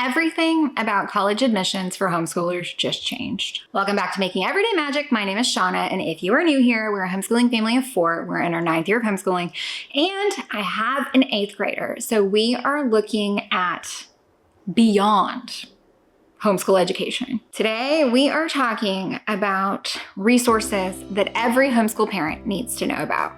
Everything about college admissions for homeschoolers just changed. Welcome back to Making Everyday Magic. My name is Shanna, and if you are new here, we're a homeschooling family of 4. We're in our 9th year of homeschooling, and I have an 8th grader. So we are looking at beyond homeschool education. Today, we are talking about resources that every homeschool parent needs to know about.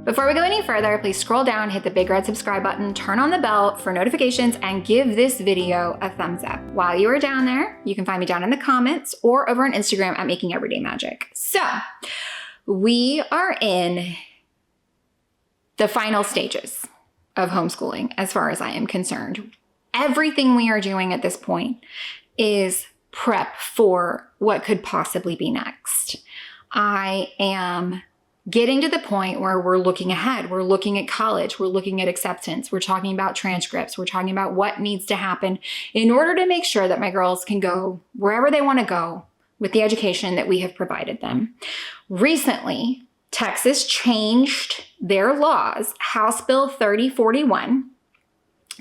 Before we go any further, please scroll down, hit the big red subscribe button, turn on the bell for notifications, and give this video a thumbs up. While you are down there, you can find me down in the comments or over on Instagram at Making Everyday Magic. So, we are in the final stages of homeschooling as far as I am concerned. Everything we are doing at this point is prep for what could possibly be next. I am getting to the point where we're looking ahead. We're looking at college. We're looking at acceptance. We're talking about transcripts. We're talking about what needs to happen in order to make sure that my girls can go wherever they want to go with the education that we have provided them. Recently, Texas changed their laws. House Bill 3041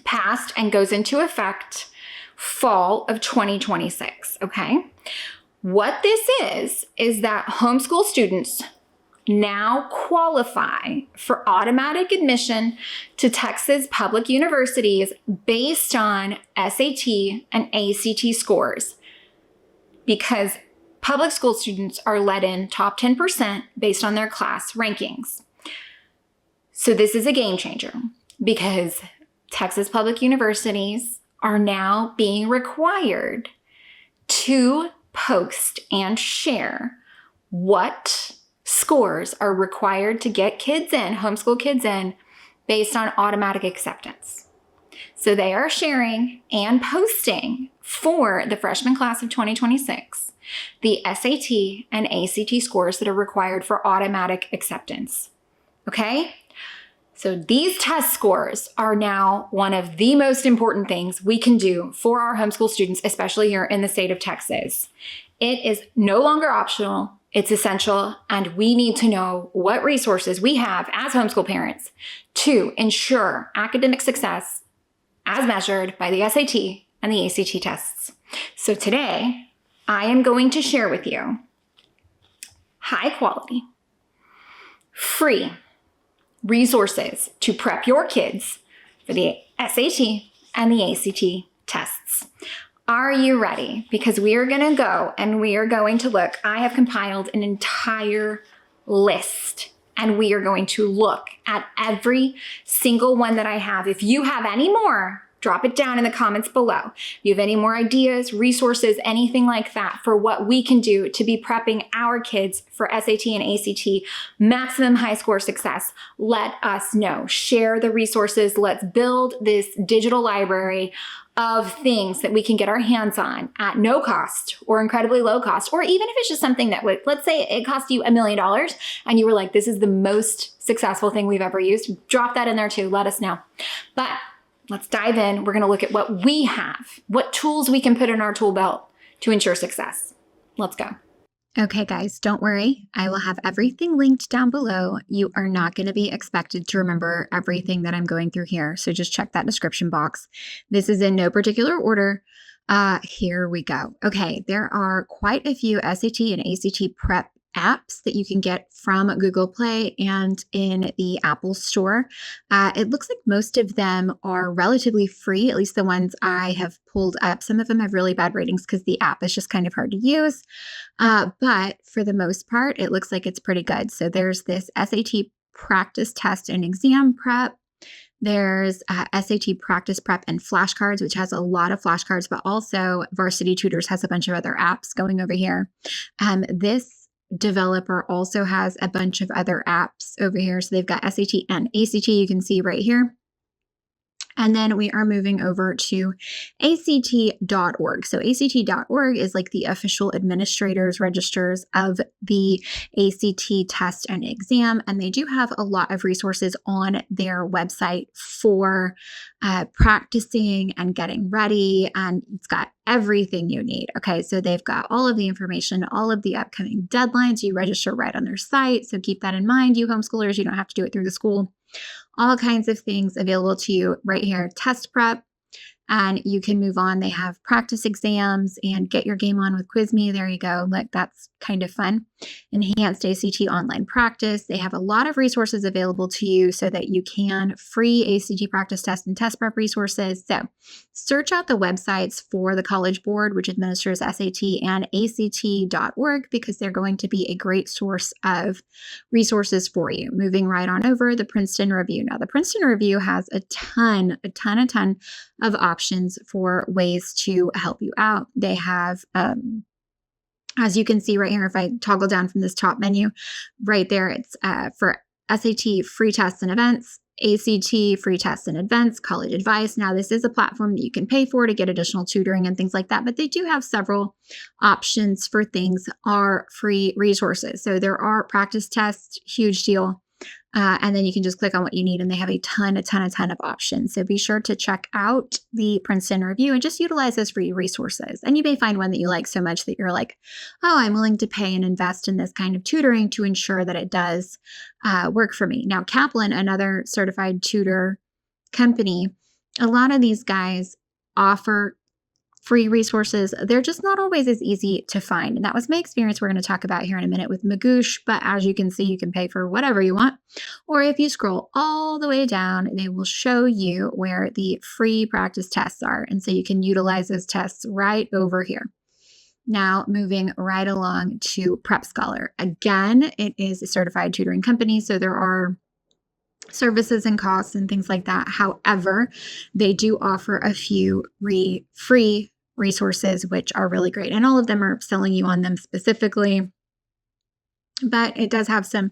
passed and goes into effect fall of 2026, okay? What this is that homeschool students now qualify for automatic admission to Texas public universities based on SAT and ACT scores, because public school students are let in top 10% based on their class rankings. So this is a game changer because Texas public universities are now being required to post and share what scores are required to get kids in, homeschool kids in, based on automatic acceptance. So they are sharing and posting for the freshman class of 2026 the SAT and ACT scores that are required for automatic acceptance. Okay? So these test scores are now one of the most important things we can do for our homeschool students, especially here in the state of Texas. It is no longer optional. It's essential, and we need to know what resources we have as homeschool parents to ensure academic success as measured by the SAT and the ACT tests. So today, I am going to share with you high quality, free resources to prep your kids for the SAT and the ACT tests. Are you ready? Because we are going to go and we are going to look. I have compiled an entire list and we are going to look at every single one that I have. If you have any more, drop it down in the comments below. If you have any more ideas, resources, anything like that for what we can do to be prepping our kids for SAT and ACT maximum high score success, let us know. Share the resources. Let's build this digital library of things that we can get our hands on at no cost or incredibly low cost, or even if it's just something that would, let's say it cost you $1 million and you were like, this is the most successful thing we've ever used, drop that in there too, let us know. But let's dive in. We're gonna look at what we have, what tools we can put in our tool belt to ensure success. Let's go. Okay, guys, don't worry. I will have everything linked down below. You are not going to be expected to remember everything that I'm going through here. So just check that description box. This is in no particular order. Here we go. Okay, there are quite a few SAT and ACT prep apps that you can get from Google Play and in the Apple Store. It looks like most of them are relatively free, at least the ones I have pulled up. Some of them have really bad ratings because the app is just kind of hard to use. But for the most part, it looks like it's pretty good. So there's this SAT practice test and exam prep. There's SAT practice prep and flashcards, which has a lot of flashcards, but also Varsity Tutors has a bunch of other apps going over here. This developer also has a bunch of other apps over here. So they've got SAT and ACT, you can see right here. And then we are moving over to ACT.org. So ACT.org is like the official administrators, registers of the ACT test and exam. And they do have a lot of resources on their website for practicing and getting ready. And it's got everything you need. Okay, so they've got all of the information, all of the upcoming deadlines. You register right on their site. So keep that in mind, you homeschoolers. You don't have to do it through the school. all kinds of things available to you right here. Test prep. And you can move on. They have practice exams and get your game on with Quiz Me. There you go. Like, that's kind of fun. Enhanced ACT online practice. They have a lot of resources available to you so that you can free ACT practice test and test prep resources. So search out the websites for the College Board, which administers SAT, and ACT.org, because they're going to be a great source of resources for you. Moving right on over, the Princeton Review. Now, the Princeton Review has a ton of options for ways to help you out. They have, as you can see right here, if I toggle down from this top menu, right there, it's for SAT free tests and events, ACT free tests and events, college advice. Now, this is a platform that you can pay for to get additional tutoring and things like that, but they do have several options for things are free resources. So there are practice tests, huge deal. And then you can just click on what you need, and they have a ton of options. So be sure to check out the Princeton Review and just utilize those free resources. And you may find one that you like so much that you're like, oh, I'm willing to pay and invest in this kind of tutoring to ensure that it does work for me. Now, Kaplan, another certified tutor company, a lot of these guys offer free resources. They're just not always as easy to find. And that was my experience we're going to talk about here in a minute with Magoosh. But as you can see, you can pay for whatever you want. Or if you scroll all the way down, they will show you where the free practice tests are. And so you can utilize those tests right over here. Now, moving right along to Prep Scholar. Again, it is a certified tutoring company, so there are services and costs and things like that. However, they do offer a few free resources, which are really great. And all of them are selling you on them specifically, but it does have some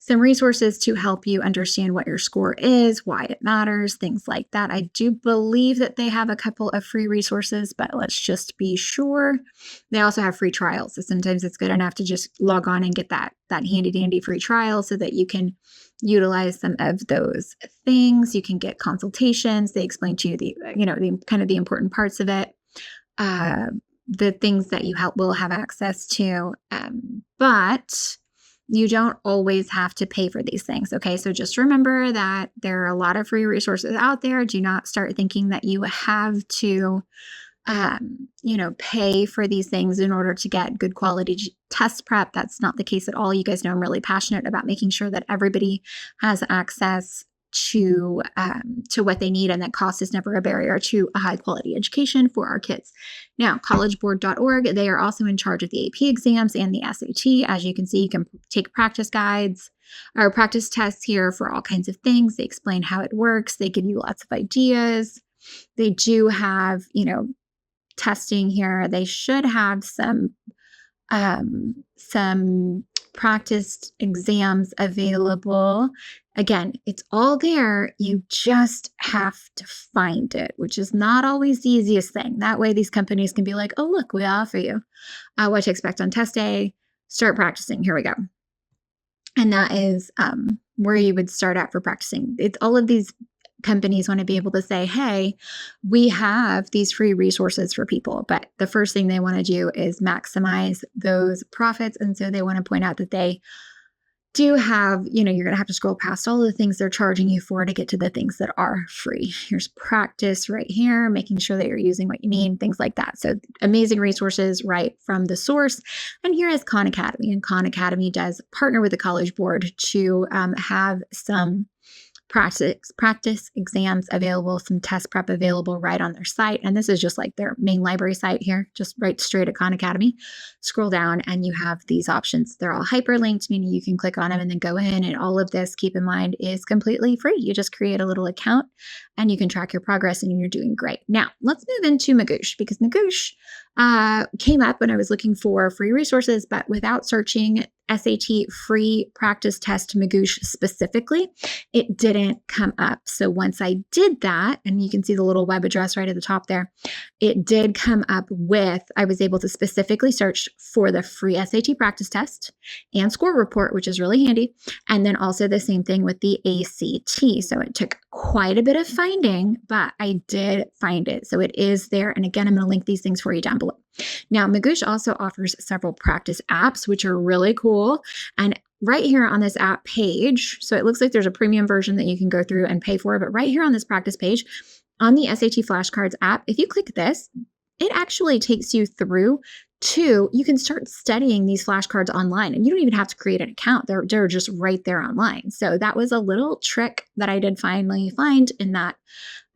resources to help you understand what your score is, why it matters, things like that. I do believe that they have a couple of free resources, but let's just be sure. They also have free trials. So sometimes it's good enough to just log on and get that handy dandy free trial so that you can utilize some of those things. You can get consultations. They explain to you the kind of the important parts of it, the things that you will have access to, but you don't always have to pay for these things. Okay. So just remember that there are a lot of free resources out there. Do not start thinking that you have to, pay for these things in order to get good quality test prep. That's not the case at all. You guys know I'm really passionate about making sure that everybody has access to what they need, and that cost is never a barrier to a high quality education for our kids. Now, collegeboard.org, they are also in charge of the AP exams and the SAT. As you can see, you can take practice guides or practice tests here for all kinds of things. They explain how it works. They give you lots of ideas. They do have, testing here. They should have some practice exams available. Again, it's all there. You just have to find it, which is not always the easiest thing. That way, these companies can be like, oh, look, we offer you what to expect on test day. Start practicing. Here we go. And that is where you would start out for practicing. It's all of these companies want to be able to say, hey, we have these free resources for people. But the first thing they want to do is maximize those profits. And so they want to point out that they do have, you're going to have to scroll past all of the things they're charging you for to get to the things that are free. Here's practice right here, making sure that you're using what you need, things like that. So amazing resources right from the source. And here is Khan Academy. And Khan Academy does partner with the College Board to have some practice exams available, some test prep available right on their site. And this is just like their main library site here, just right straight at Khan Academy. Scroll down and you have these options. They're all hyperlinked, meaning you can click on them and then go in. And all of this, keep in mind, is completely free. You just create a little account and you can track your progress and you're doing great. Now, let's move into Magoosh, because Magoosh came up when I was looking for free resources, but without searching SAT free practice test Magoosh specifically, it didn't come up. So once I did that, and you can see the little web address right at the top there, it did come up with, I was able to specifically search for the free SAT practice test and score report, which is really handy. And then also the same thing with the ACT. So it took quite a bit of finding, but I did find it. So it is there. And again, I'm going to link these things for you down below. Now, Magoosh also offers several practice apps, which are really cool. And right here on this app page, so it looks like there's a premium version that you can go through and pay for, but right here on this practice page on the SAT Flashcards app, if you click this, it actually takes you through to, you can start studying these flashcards online, and you don't even have to create an account. They're just right there online. So that was a little trick that I did finally find in that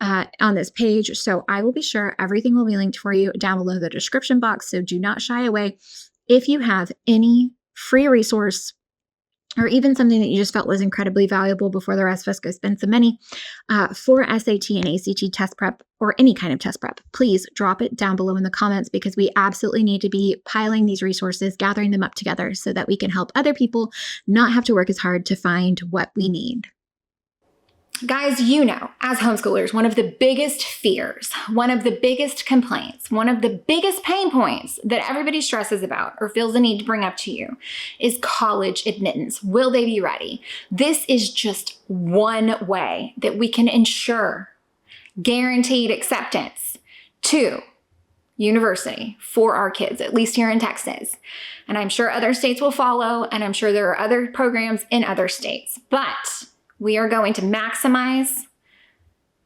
on this page. So I will be sure everything will be linked for you down below the description box. So do not shy away. If you have any free resource or even something that you just felt was incredibly valuable before the rest of us go spend some money for SAT and ACT test prep or any kind of test prep, please drop it down below in the comments, because we absolutely need to be piling these resources, gathering them up together so that we can help other people not have to work as hard to find what we need. Guys, you know, as homeschoolers, one of the biggest fears, one of the biggest complaints, one of the biggest pain points that everybody stresses about or feels the need to bring up to you is college admittance. Will they be ready? This is just one way that we can ensure guaranteed acceptance to university for our kids, at least here in Texas. And I'm sure other states will follow, and I'm sure there are other programs in other states, but we are going to maximize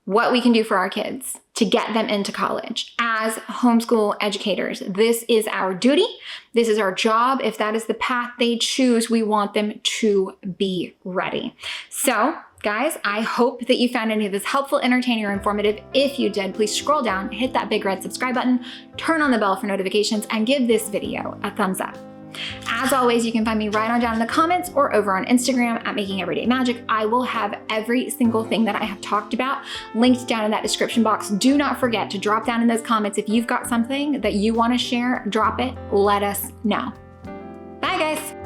what we can do for our kids to get them into college. As homeschool educators, this is our duty. This is our job. If that is the path they choose, we want them to be ready. So, guys, I hope that you found any of this helpful, entertaining, or informative. If you did, please scroll down, hit that big red subscribe button, turn on the bell for notifications, and give this video a thumbs up. As always, you can find me right on down in the comments or over on Instagram at Making Everyday Magic. I will have every single thing that I have talked about linked down in that description box. Do not forget to drop down in those comments if you've got something that you want to share. Drop it. Let us know. Bye, guys.